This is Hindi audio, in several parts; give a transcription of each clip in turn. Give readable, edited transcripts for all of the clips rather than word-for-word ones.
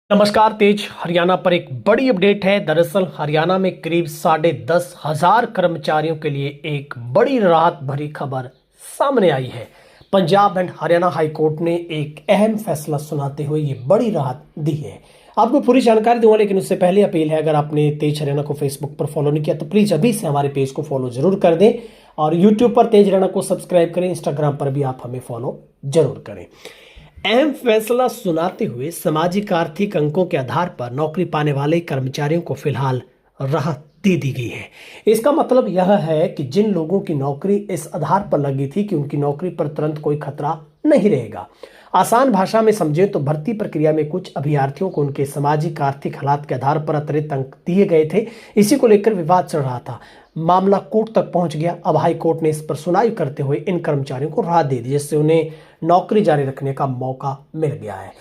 नमस्कार। तेज हरियाणा पर एक बड़ी अपडेट है। दरअसल हरियाणा में करीब 10,500 कर्मचारियों के लिए एक बड़ी राहत भरी खबर सामने आई है। Punjab and Haryana high court ने एक अहम फैसला सुनाते हुए ये बड़ी राहत दी है। आपको पूरी जानकारी दूंगा, लेकिन उससे पहले अपील है, अगर आपने तेज हरियाणा को फेसबुक पर फॉलो नहीं किया तो प्लीज अभी से हमारे पेज को फॉलो जरूर कर दें और यूट्यूब पर तेज हरियाणा को सब्सक्राइब करें। इंस्टाग्राम पर भी आप हमें फॉलो जरूर करें। अहम फैसला सुनाते हुए सामाजिक आर्थिक अंकों के आधार पर नौकरी पाने वाले कर्मचारियों को फिलहाल राहत दे दी गई है। इसका मतलब यह है कि जिन लोगों की नौकरी इस आधार पर लगी थी कि उनकी नौकरी पर तुरंत कोई खतरा नहीं रहेगा। आसान भाषा में समझे तो भर्ती प्रक्रिया में कुछ अभ्यर्थियों को उनके सामाजिक आर्थिक हालात के आधार पर अतिरिक्त अंक दिए गए थे। इसी को लेकर विवाद चल रहा था। मामला कोर्ट तक पहुंच गया। अब हाई कोर्ट ने इस पर सुनवाई करते हुए इन कर्मचारियों को राहत दे दी, जिससे उन्हें नौकरी जारी रखने का मौका मिल गया है।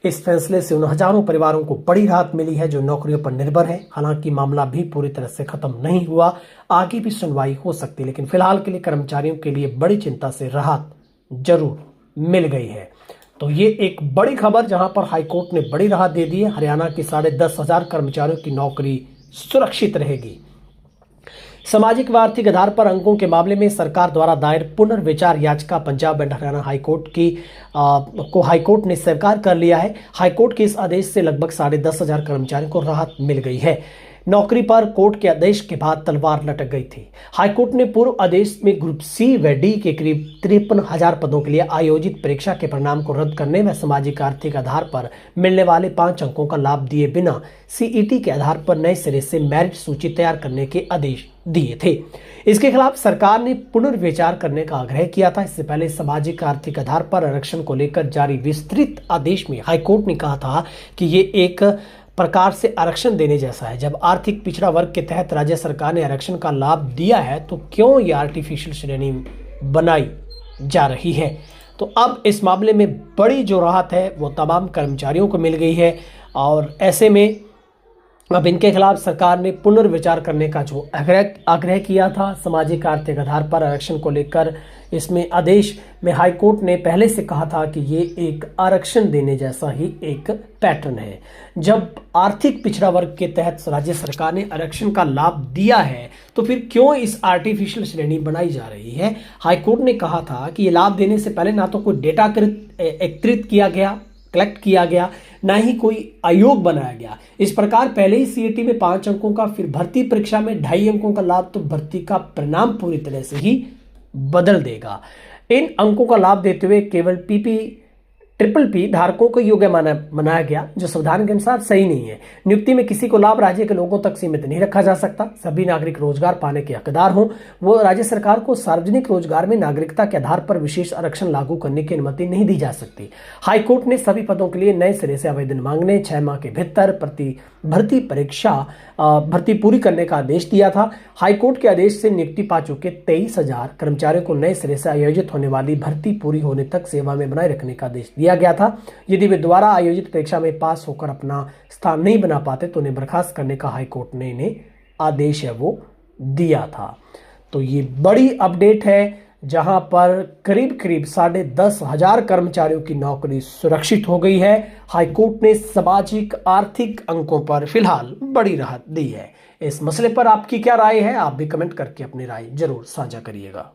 इस फैसले से उन हजारों परिवारों को बड़ी राहत मिली है जो नौकरियों पर निर्भर है। हालांकि मामला भी पूरी तरह से खत्म नहीं हुआ, आगे भी सुनवाई हो सकती है, लेकिन फिलहाल के लिए कर्मचारियों के लिए बड़ी चिंता से राहत जरूर मिल गई है। तो ये एक बड़ी खबर, जहां पर हाईकोर्ट ने बड़ी राहत दे दी है। हरियाणा की 10,500 कर्मचारियों की नौकरी सुरक्षित रहेगी। सामाजिक व आर्थिक आधार पर अंकों के मामले में सरकार द्वारा दायर पुनर्विचार याचिका पंजाब एंड हरियाणा हाईकोर्ट को हाईकोर्ट ने स्वीकार कर लिया है। हाईकोर्ट के इस आदेश से लगभग 10,500 कर्मचारियों को राहत मिल गई है। नौकरी पर कोर्ट के आदेश के बाद तलवार लटक गई थी। हाईकोर्ट ने पूर्व आदेश में ग्रुप सी व डी के करीब 53,000 पदों के लिए आयोजित परीक्षा के परिणाम को रद्द करने में सामाजिक आर्थिक आधार पर मिलने वाले 5 अंकों का लाभ दिए बिना सीईटी के आधार पर नए सिरे से मेरिट सूची तैयार करने के आदेश दिए थे। इसके खिलाफ सरकार ने पुनर्विचार करने का आग्रह किया था। इससे पहले सामाजिक आर्थिक आधार पर आरक्षण को लेकर जारी विस्तृत आदेश में हाईकोर्ट ने कहा था कि ये एक प्रकार से आरक्षण देने जैसा है। जब आर्थिक पिछड़ा वर्ग के तहत राज्य सरकार ने आरक्षण का लाभ दिया है तो क्यों ये आर्टिफिशियल श्रेणी बनाई जा रही है। तो अब इस मामले में बड़ी जो राहत है वो तमाम कर्मचारियों को मिल गई है और ऐसे में अब इनके खिलाफ सरकार ने पुनर्विचार करने का जो आग्रह किया था सामाजिक आर्थिक आधार पर आरक्षण को लेकर, इसमें आदेश में हाईकोर्ट ने पहले से कहा था कि ये एक आरक्षण देने जैसा ही एक पैटर्न है। जब आर्थिक पिछड़ा वर्ग के तहत राज्य सरकार ने आरक्षण का लाभ दिया है तो फिर क्यों इस आर्टिफिशियल श्रेणी बनाई जा रही है। हाईकोर्ट ने कहा था कि ये लाभ देने से पहले ना तो कोई डेटा एकत्रित किया गया, कलेक्ट किया गया, ना ही कोई आयोग बनाया गया। इस प्रकार पहले ही सीईटी में 5 अंकों का, फिर भर्ती परीक्षा में 2.5 अंकों का लाभ, तो भर्ती का परिणाम पूरी तरह से ही बदल देगा। इन अंकों का लाभ देते हुए केवल पी धारकों को योग्य मनाया गया, जो संविधान के अनुसार सही नहीं है। नियुक्ति में किसी को लाभ राज्य के लोगों तक सीमित नहीं रखा जा सकता। सभी नागरिक रोजगार पाने के हकदार हों। वो राज्य सरकार को सार्वजनिक रोजगार में नागरिकता के आधार पर विशेष आरक्षण लागू करने की अनुमति नहीं दी जा सकती। हाईकोर्ट ने सभी पदों के लिए नए सिरे से आवेदन मांगने, 6 माह के भीतर भर्ती पूरी करने का आदेश दिया था। हाईकोर्ट के आदेश से नियुक्ति पा चुके 23,000 कर्मचारियों को नए सिरे से आयोजित होने वाली भर्ती पूरी होने तक सेवा में बनाए रखने का आदेश दिया गया था। यदि वे दोबारा आयोजित परीक्षा में पास होकर अपना स्थान नहीं बना पाते तो उन्हें बर्खास्त करने का हाईकोर्ट ने इन्हें आदेश है वो दिया था। तो ये बड़ी अपडेट है, जहां पर करीब 10,500 कर्मचारियों की नौकरी सुरक्षित हो गई है। हाईकोर्ट ने सामाजिक आर्थिक अंकों पर फिलहाल बड़ी राहत दी है। इस मसले पर आपकी क्या राय है, आप भी कमेंट करके अपनी राय जरूर साझा करिएगा।